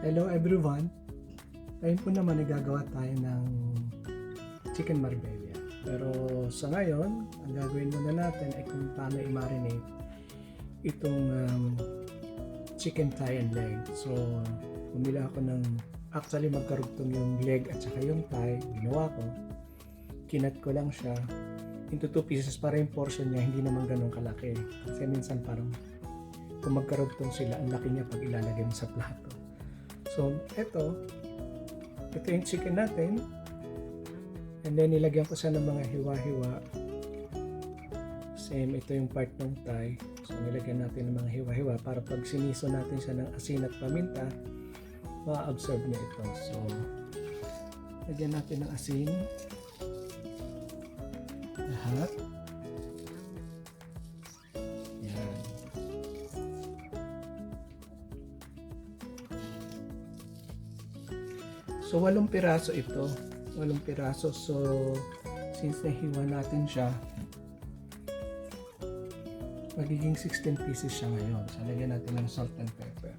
Hello everyone! Ngayon po naman nagagawa tayo ng chicken marbella. Pero sa ngayon, ang gagawin muna natin ay kung paano i-marinate itong chicken thigh and leg. So, bumili ako ng, actually magkarugtong yung leg at saka yung thigh. Ginawa ko, kinat ko lang siya into 2 pieces para yung portion niya hindi naman ganun kalaki. Kasi minsan parang kung magkarugtong sila, ang laki niya pag ilalagay mo sa plato. So, ito yung chicken natin. And then, nilagyan ko siya ng mga hiwa-hiwa. Same, ito yung part ng thigh. So, nilagyan natin ng mga hiwa-hiwa para pag siniso natin siya ng asin at paminta, ma-absorb niya ito. So, lagyan natin ng asin. Lahat. Yan. So, 8 piraso ito. 8 piraso. So, since nahiwa natin siya, magiging 16 pieces siya ngayon. So, lagyan natin ng salt and pepper.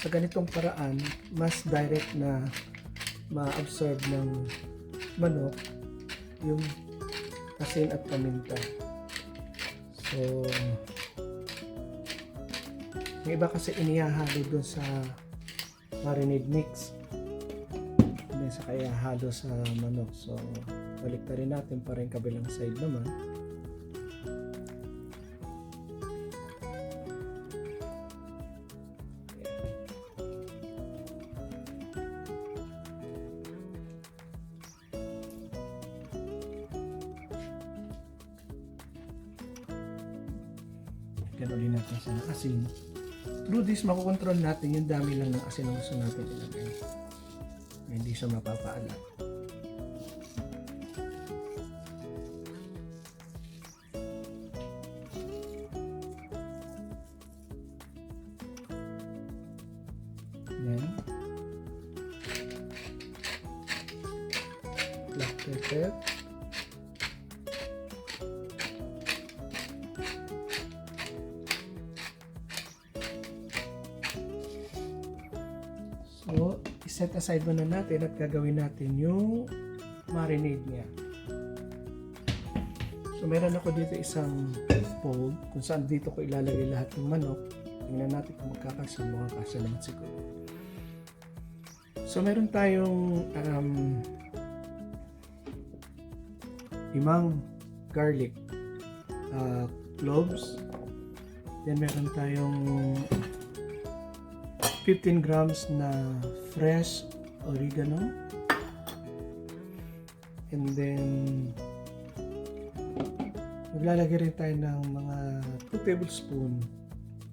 Sa ganitong paraan, mas direct na ma-absorb ng manok yung asin at paminta. So, yung iba kasi inihahalo doon sa marinade mix. Hindi sa kaya halo sa manok. So, balik na rin natin para yung kabilang side naman. Lagyan ulit natin sa asin. Through this, makukontrol natin yung dami lang ng asin na gusto natin ilagay. Hindi siya mapapaalat. Yan. Black pepper. So, iset aside muna natin at gagawin natin yung marinade niya. So, meron ako dito isang bowl kung saan dito ko ilalagay lahat ng manok. Tingnan natin kung magkakasya. Mukhang kasya naman siguro. So, meron tayong 5 garlic cloves. Then, meron tayong 15 grams na fresh oregano, and then maglalagay rin tayo ng mga 2 tablespoon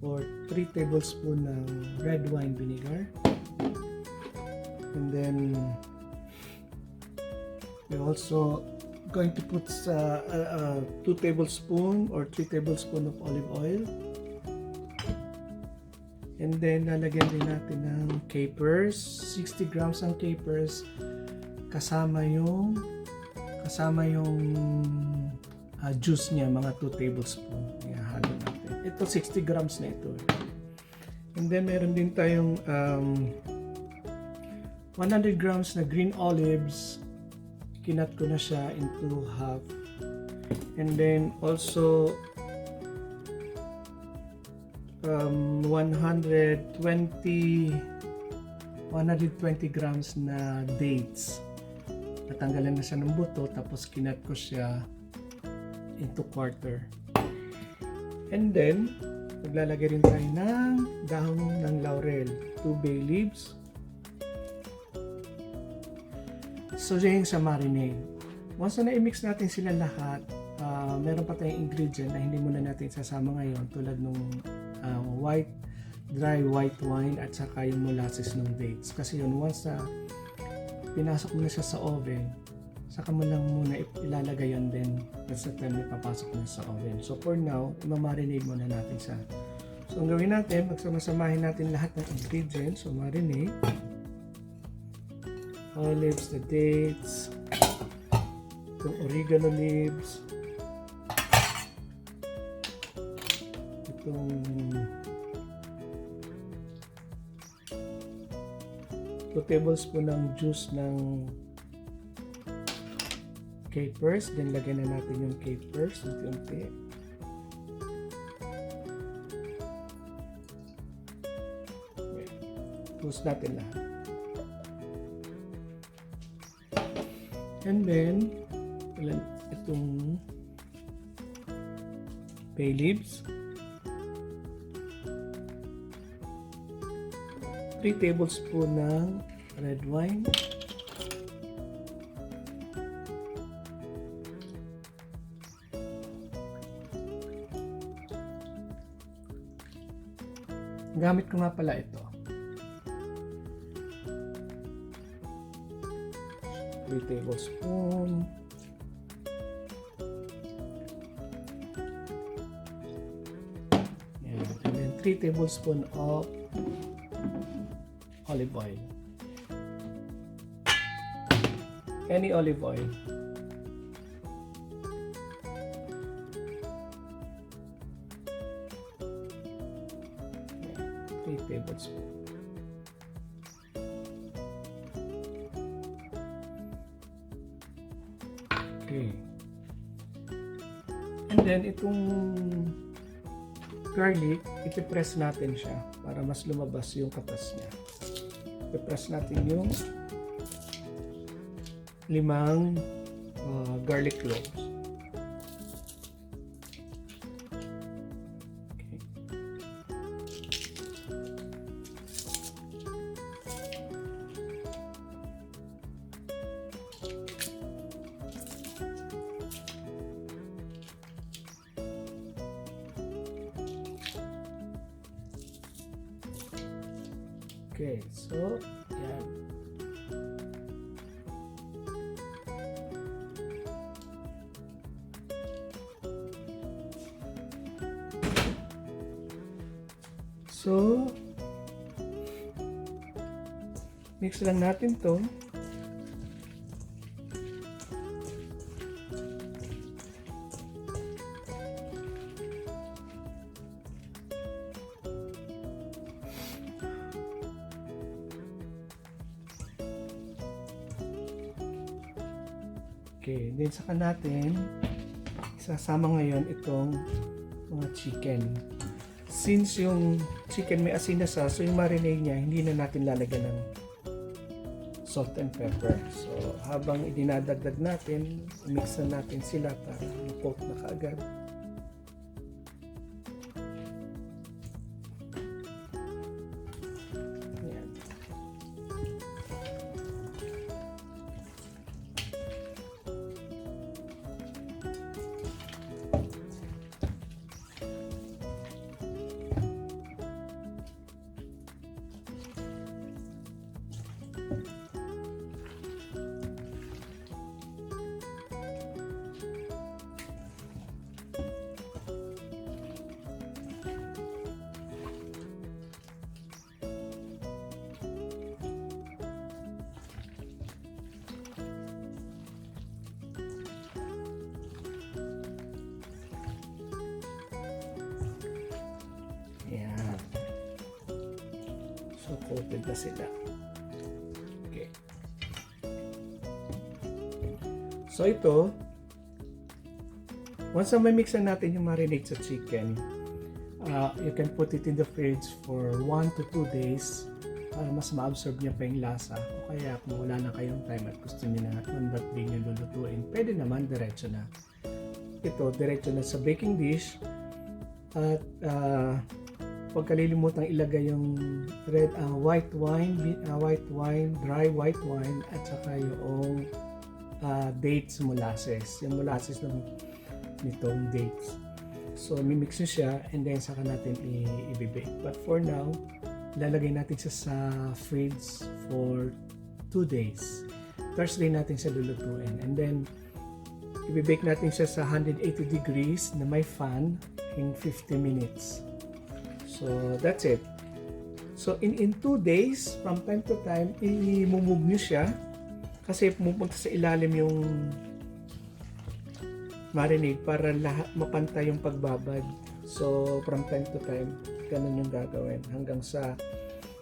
or 3 tablespoon ng red wine vinegar, and then we're also going to put 2 tablespoon or 3 tablespoon of olive oil. And then, lalagyan din natin ng capers. 60 grams ang capers. Kasama yung juice niya, mga 2 tablespoon. Ihahalo natin. Ito, 60 grams na ito. And then, meron din tayong 100 grams na green olives. Kinat ko na siya into half. And then, also 120 grams na dates. Natanggalan na siya ng buto, tapos kinat ko siya into quarter. And then, maglalagay rin tayo ng dahon ng laurel, 2 bay leaves. So, yun sa marinade. Once na i-mix natin sila lahat, meron pa tayong ingredient na hindi muna natin sasama ngayon, tulad nung dry white wine at saka yung molasses ng dates. Kasi yun, once pinasok mo na siya sa oven, saka mo lang muna ilalagay yun, then that's the time ipapasok na sa oven. So for now, i-marinate muna natin siya. So ang gawin natin, magsamasamahin natin lahat ng ingredients. So marinate, olives, the dates, itong oregano leaves, itong 2 tablespoon ng juice ng capers. Then lagyan na natin yung capers unti-unti. Toast natin lahat. And then itong bay leaves, 3 tablespoon ng red wine, gamit ko nga pala ito, 3 tablespoon. And then 3 tablespoon of olive oil. Any olive oil. Yeah, 3 tablespoons. Okay. And then itong garlic, ipipress natin siya para mas lumabas yung katas niya. Ipipress natin yung 5 garlic cloves. Okay. Okay, so yan. So mix lang natin to. Okay, then saka natin isasama ngayon itong mga chicken. Since yung chicken may asin na sa, so yung marinade niya, hindi na natin lalagyan ng salt and pepper. So habang idinadagdag natin, mix na natin sila para i-coat na kaagad. Ayan. Ayan. So, coated na sila. Okay. So, ito, once na may mixan natin yung marinade sa chicken, you can put it in the fridge for 1 to 2 days para mas ma-absorb niya pa yung lasa. O kaya kung wala na kayong time at gusto niyo na on that day niyo lulutuin, pwede naman diretso na. Ito, diretso na sa baking dish. At huwag kalilimutang ilagay yung white wine, dry white wine, at saka yung dates molasses. Yung molasses nitong dates. So, mimix nyo siya and then saka natin i-bake. But for now, lalagay natin siya sa fridge for 2 days. Thursday natin siya lulutuin. And then, i-bake natin siya sa 180 degrees na may fan in 50 minutes. So, that's it. So, in 2 days, from time to time, i-move nyo siya kasi pumunta sa ilalim yung marinade para lahat mapantay yung pagbabad. So, from time to time, ganun yung gagawin hanggang sa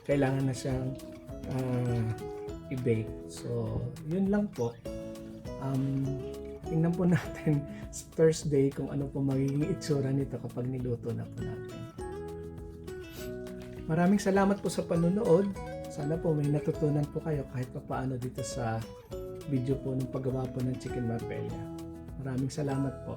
kailangan na siyang i-bake. So, yun lang po. Tingnan po natin sa Thursday kung ano po magiging itsura nito kapag niluto na po natin. Maraming salamat po sa panunood. Sana po may natutunan po kayo kahit pa paano dito sa video po ng paggawa po ng chicken marbella. Maraming salamat po.